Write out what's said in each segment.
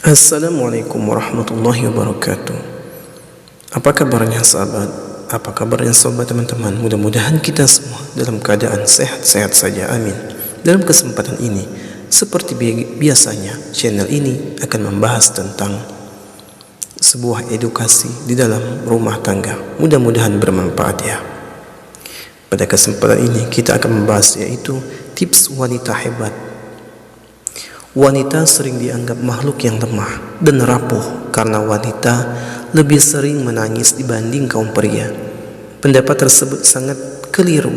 Assalamualaikum warahmatullahi wabarakatuh. Apa kabarnya sahabat? Apa kabarnya sahabat teman-teman? Mudah-mudahan kita semua dalam keadaan sehat-sehat saja, amin. Dalam kesempatan ini, seperti biasanya, channel ini akan membahas tentang sebuah edukasi di dalam rumah tangga. Mudah-mudahan bermanfaat ya. Pada kesempatan ini kita akan membahas yaitu tips wanita hebat. Wanita sering dianggap makhluk yang lemah dan rapuh karena wanita lebih sering menangis dibanding kaum pria. Pendapat tersebut sangat keliru.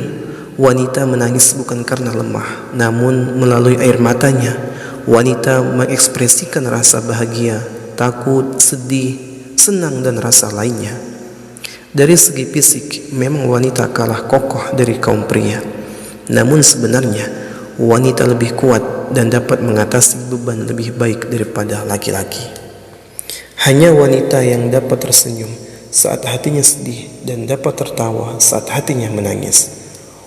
Wanita menangis bukan karena lemah, namun melalui air matanya, wanita mengekspresikan rasa bahagia, takut, sedih, senang, dan rasa lainnya. Dari segi fisik, memang wanita kalah kokoh dari kaum pria. Namun sebenarnya, wanita lebih kuat dan dapat mengatasi beban lebih baik daripada laki-laki. Hanya wanita yang dapat tersenyum saat hatinya sedih dan dapat tertawa saat hatinya menangis.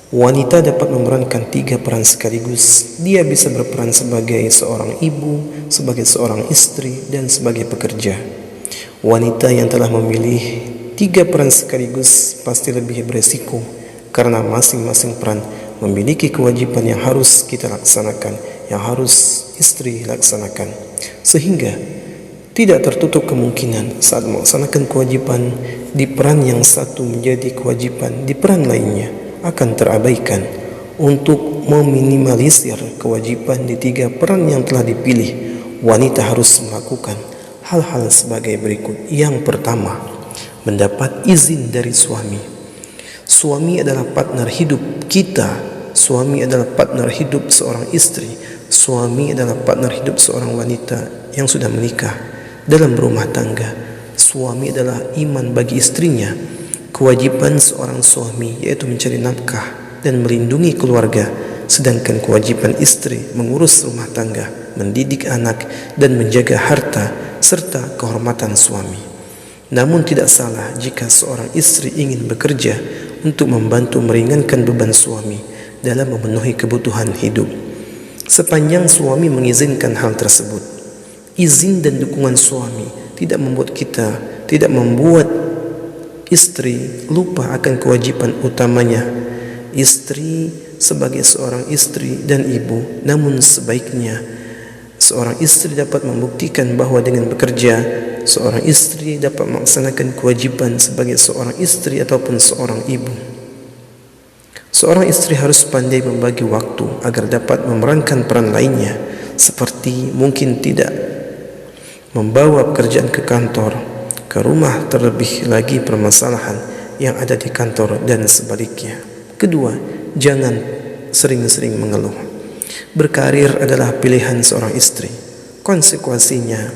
Wanita dapat memerankan 3 peran sekaligus. Dia bisa berperan sebagai seorang ibu, sebagai seorang istri, dan sebagai pekerja. Wanita yang telah memilih 3 peran sekaligus pasti lebih beresiko karena masing-masing peran memiliki kewajiban yang harus kita laksanakan, yang harus istri laksanakan, sehingga tidak tertutup kemungkinan saat melaksanakan kewajiban di peran yang satu menjadi kewajiban di peran lainnya akan terabaikan. Untuk meminimalisir kewajiban di 3 peran yang telah dipilih, wanita harus melakukan hal-hal sebagai berikut. Yang pertama, mendapat izin dari suami. Suami adalah partner hidup kita. Suami adalah partner hidup seorang istri. Suami adalah partner hidup seorang wanita yang sudah menikah dalam rumah tangga. Suami adalah iman bagi istrinya. Kewajiban seorang suami yaitu mencari nafkah dan melindungi keluarga, sedangkan kewajiban istri mengurus rumah tangga, mendidik anak, dan menjaga harta serta kehormatan suami. Namun tidak salah jika seorang istri ingin bekerja untuk membantu meringankan beban suami dalam memenuhi kebutuhan hidup. Sepanjang suami mengizinkan hal tersebut, izin dan dukungan suami tidak membuat istri lupa akan kewajiban utamanya. Istri sebagai seorang istri dan ibu, namun sebaiknya seorang istri dapat membuktikan bahwa dengan bekerja, seorang istri dapat melaksanakan kewajiban sebagai seorang istri ataupun seorang ibu. Seorang istri harus pandai membagi waktu agar dapat memerankan peran lainnya, seperti mungkin tidak membawa pekerjaan ke kantor, ke rumah, terlebih lagi permasalahan yang ada di kantor dan sebaliknya. Kedua, jangan sering-sering mengeluh. Berkarir adalah pilihan seorang istri. Konsekuensinya,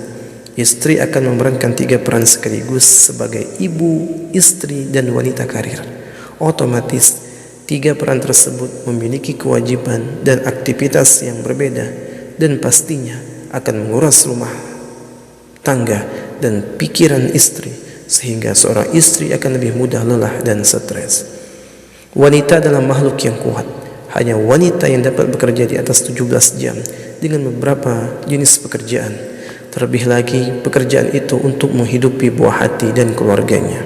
istri akan memerankan 3 peran sekaligus sebagai ibu, istri, dan wanita karir. Otomatis 3 peran tersebut memiliki kewajiban dan aktivitas yang berbeda, dan pastinya akan menguras rumah tangga dan pikiran istri, sehingga seorang istri akan lebih mudah lelah dan stres. Wanita adalah makhluk yang kuat. Hanya wanita yang dapat bekerja di atas 17 jam dengan beberapa jenis pekerjaan. Terlebih lagi pekerjaan itu untuk menghidupi buah hati dan keluarganya.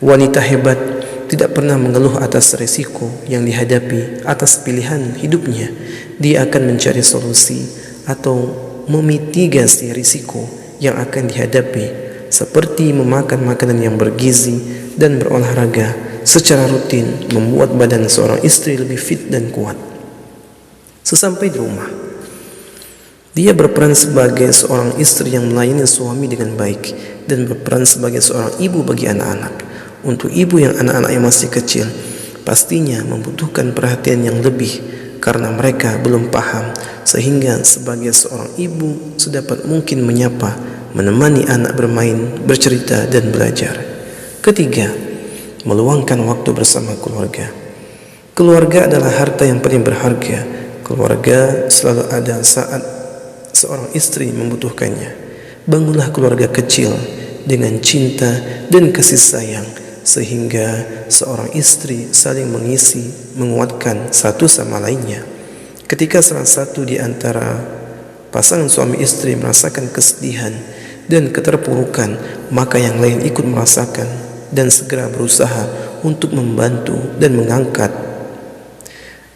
Wanita hebat tidak pernah mengeluh atas resiko yang dihadapi atas pilihan hidupnya. Dia akan mencari solusi atau memitigasi risiko yang akan dihadapi, seperti memakan makanan yang bergizi dan berolahraga secara rutin, membuat badan seorang istri lebih fit dan kuat. Sesampai di rumah, dia berperan sebagai seorang istri yang melayani suami dengan baik dan berperan sebagai seorang ibu bagi anak-anak. Untuk ibu yang anak-anaknya masih kecil, pastinya membutuhkan perhatian yang lebih karena mereka belum paham, sehingga sebagai seorang ibu sedapat mungkin menyapa, menemani anak bermain, bercerita, dan belajar. Ketiga, meluangkan waktu bersama keluarga. Keluarga adalah harta yang paling berharga. Keluarga selalu ada saat seorang istri membutuhkannya. Bangunlah keluarga kecil dengan cinta dan kasih sayang, sehingga seorang istri saling mengisi, menguatkan satu sama lainnya. Ketika salah satu di antara pasangan suami istri merasakan kesedihan dan keterpurukan, maka yang lain ikut merasakan dan segera berusaha untuk membantu dan mengangkat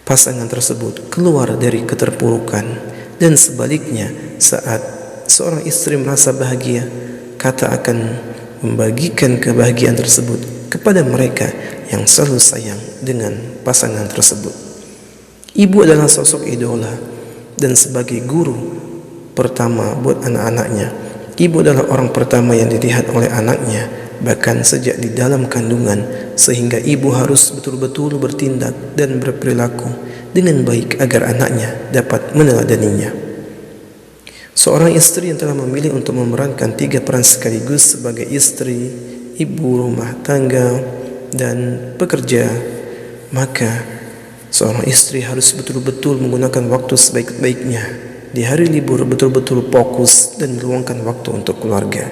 pasangan tersebut keluar dari keterpurukan. Dan sebaliknya, saat seorang istri merasa bahagia, kata akan membagikan kebahagiaan tersebut kepada mereka yang selalu sayang dengan pasangan tersebut. Ibu adalah sosok idola dan sebagai guru pertama buat anak-anaknya. Ibu adalah orang pertama yang dilihat oleh anaknya, bahkan sejak di dalam kandungan, sehingga ibu harus betul-betul bertindak dan berperilaku dengan baik agar anaknya dapat meneladaninya. Seorang istri yang telah memilih untuk memerankan 3 peran sekaligus sebagai istri, ibu rumah tangga, dan pekerja, maka seorang istri harus betul-betul menggunakan waktu sebaik-baiknya. Di hari libur betul-betul fokus dan meluangkan waktu untuk keluarga.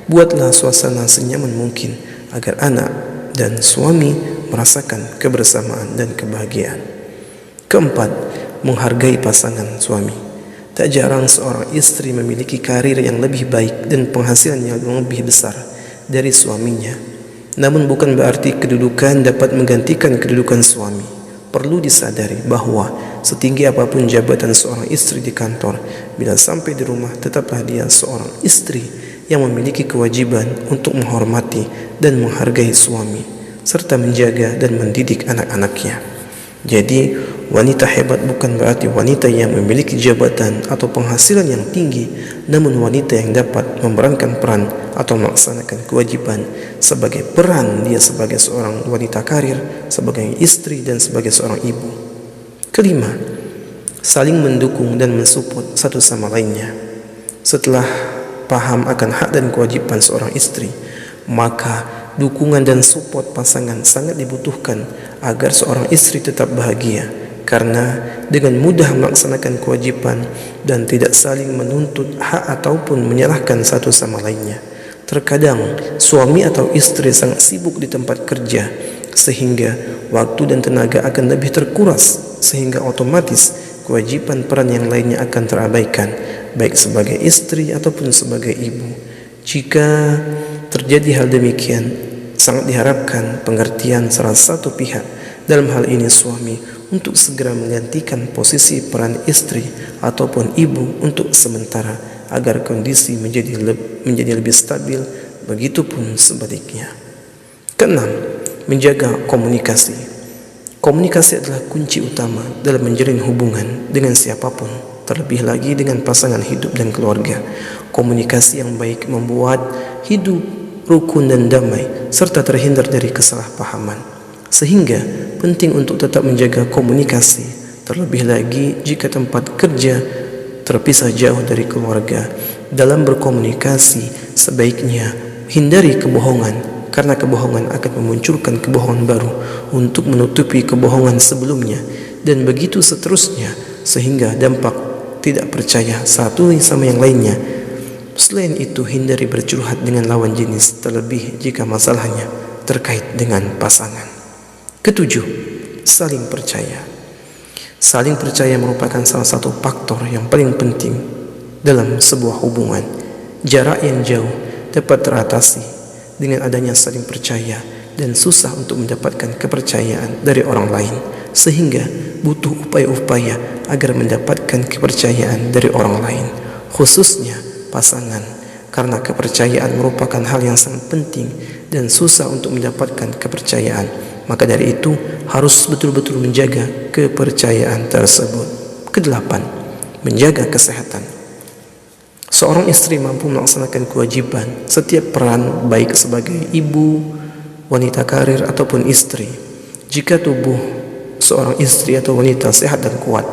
Buatlah suasana senyaman mungkin agar anak dan suami merasakan kebersamaan dan kebahagiaan. Keempat, menghargai pasangan suami. Tak jarang seorang istri memiliki karir yang lebih baik dan penghasilan yang lebih besar dari suaminya. Namun bukan berarti kedudukan dapat menggantikan kedudukan suami. Perlu disadari bahwa setinggi apapun jabatan seorang istri di kantor, bila sampai di rumah tetaplah dia seorang istri yang memiliki kewajiban untuk menghormati dan menghargai suami, serta menjaga dan mendidik anak-anaknya. Jadi, wanita hebat bukan berarti wanita yang memiliki jabatan atau penghasilan yang tinggi, namun wanita yang dapat memerankan peran atau melaksanakan kewajiban sebagai peran dia sebagai seorang wanita karir, sebagai istri, dan sebagai seorang ibu. Kelima, saling mendukung dan mensupport satu sama lainnya. Setelah paham akan hak dan kewajiban seorang istri, maka dukungan dan support pasangan sangat dibutuhkan agar seorang istri tetap bahagia, karena dengan mudah melaksanakan kewajiban dan tidak saling menuntut hak ataupun menyalahkan satu sama lainnya. Terkadang suami atau istri sangat sibuk di tempat kerja sehingga waktu dan tenaga akan lebih terkuras, sehingga otomatis kewajiban peran yang lainnya akan terabaikan, baik sebagai istri ataupun sebagai ibu. Jika terjadi hal demikian, sangat diharapkan pengertian salah satu pihak, dalam hal ini suami, untuk segera menggantikan posisi peran istri ataupun ibu untuk sementara agar kondisi menjadi lebih stabil, begitupun sebaliknya. Keenam, menjaga komunikasi. Komunikasi adalah kunci utama dalam menjalin hubungan dengan siapapun, terlebih lagi dengan pasangan hidup dan keluarga. Komunikasi yang baik membuat hidup rukun dan damai, serta terhindar dari kesalahpahaman. Sehingga penting untuk tetap menjaga komunikasi, terlebih lagi jika tempat kerja terpisah jauh dari keluarga. Dalam berkomunikasi, sebaiknya hindari kebohongan, karena kebohongan akan memunculkan kebohongan baru untuk menutupi kebohongan sebelumnya, dan begitu seterusnya, sehingga dampak tidak percaya satu sama yang lainnya. Selain itu, hindari bercurhat dengan lawan jenis, terlebih jika masalahnya terkait dengan pasangan. Ketujuh, saling percaya. Saling percaya merupakan salah satu faktor yang paling penting dalam sebuah hubungan. Jarak yang jauh dapat teratasi dengan adanya saling percaya, dan susah untuk mendapatkan kepercayaan dari orang lain, sehingga butuh upaya-upaya agar mendapatkan kepercayaan dari orang lain, khususnya pasangan, karena kepercayaan merupakan hal yang sangat penting dan susah untuk mendapatkan kepercayaan. Maka dari itu harus betul-betul menjaga kepercayaan tersebut. Kedelapan, menjaga kesehatan. Seorang istri mampu melaksanakan kewajiban setiap peran, baik sebagai ibu, wanita karir, ataupun istri, jika tubuh seorang istri atau wanita sehat dan kuat.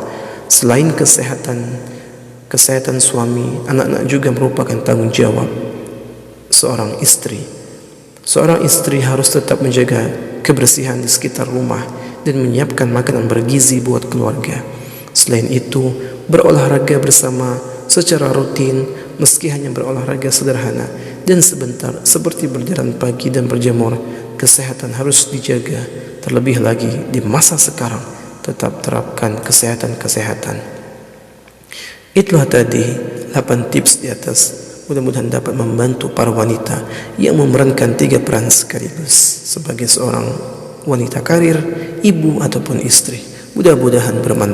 Selain kesehatan suami, anak-anak juga merupakan tanggung jawab seorang istri. Seorang istri harus tetap menjaga kebersihan di sekitar rumah dan menyiapkan makanan bergizi buat keluarga. Selain itu, berolahraga bersama secara rutin, meski hanya berolahraga sederhana dan sebentar, seperti berjalan pagi dan berjemur. Kesehatan harus dijaga, terlebih lagi di masa sekarang. Tetap terapkan kesehatan. Itulah tadi 8 tips di atas. Mudah-mudahan dapat membantu para wanita yang memerankan 3 peran sekaligus sebagai seorang wanita karir, ibu ataupun istri. Mudah-mudahan bermanfaat.